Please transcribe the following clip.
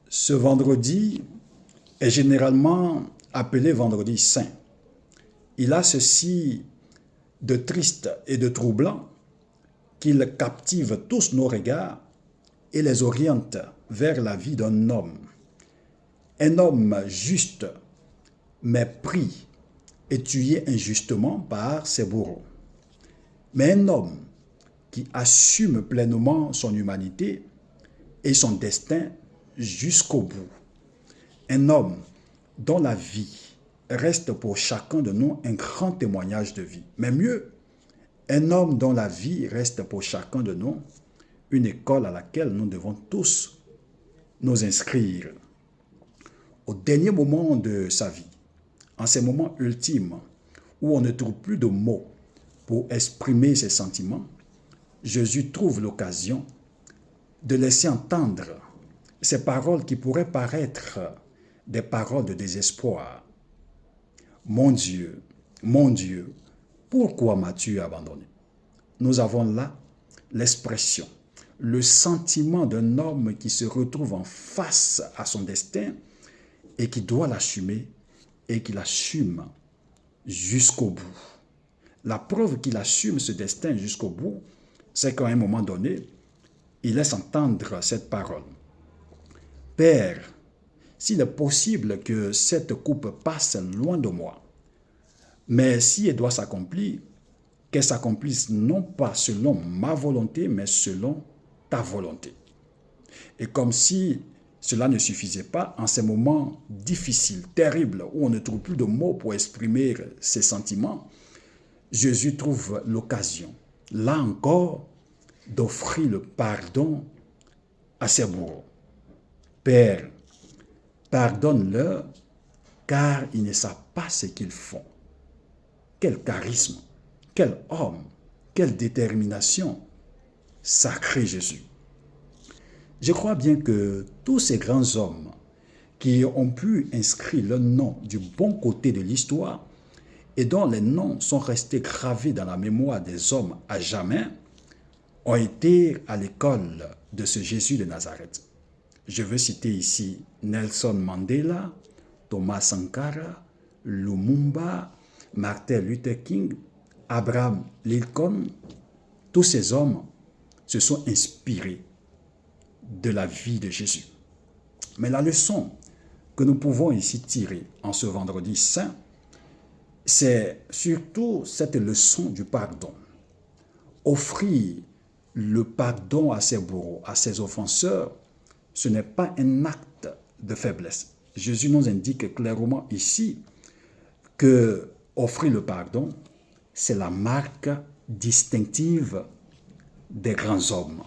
Ce vendredi est généralement appelé vendredi saint. Il a ceci de triste et de troublant qu'il captive tous nos regards et les oriente vers la vie d'un homme. Un homme juste, mais pris et tué injustement par ses bourreaux. Mais un homme qui assume pleinement son humanité et son destin jusqu'au bout. Un homme dont la vie reste pour chacun de nous un grand témoignage de vie. Mais mieux, un homme dont la vie reste pour chacun de nous une école à laquelle nous devons tous nous inscrire. Au dernier moment de sa vie, en ces moments ultimes où on ne trouve plus de mots pour exprimer ses sentiments, Jésus trouve l'occasion de laisser entendre ces paroles qui pourraient paraître des paroles de désespoir. Mon Dieu, pourquoi m'as-tu abandonné? Nous avons là l'expression, le sentiment d'un homme qui se retrouve en face à son destin et qui doit l'assumer et qui l'assume jusqu'au bout. La preuve qu'il assume ce destin jusqu'au bout, c'est qu'à un moment donné, il laisse entendre cette parole. Père, s'il est possible que cette coupe passe loin de moi, mais si elle doit s'accomplir, qu'elle s'accomplisse non pas selon ma volonté, mais selon ta volonté. Et comme si cela ne suffisait pas, en ces moments difficiles, terribles, où on ne trouve plus de mots pour exprimer ses sentiments, Jésus trouve l'occasion, là encore, d'offrir le pardon à ses bourreaux. Père, pardonne-leur, car ils ne savent pas ce qu'ils font. Quel charisme, quel homme, quelle détermination. Sacré Jésus. Je crois bien que tous ces grands hommes qui ont pu inscrire leur nom du bon côté de l'histoire et dont les noms sont restés gravés dans la mémoire des hommes à jamais, ont été à l'école de ce Jésus de Nazareth. Je veux citer ici Nelson Mandela, Thomas Sankara, Lumumba, Martin Luther King, Abraham Lincoln. Tous ces hommes se sont inspirés de la vie de Jésus. Mais la leçon que nous pouvons ici tirer en ce vendredi saint, c'est surtout cette leçon du pardon. Offrir le pardon à ses bourreaux, à ses offenseurs, ce n'est pas un acte de faiblesse. Jésus nous indique clairement ici que offrir le pardon, c'est la marque distinctive des grands hommes.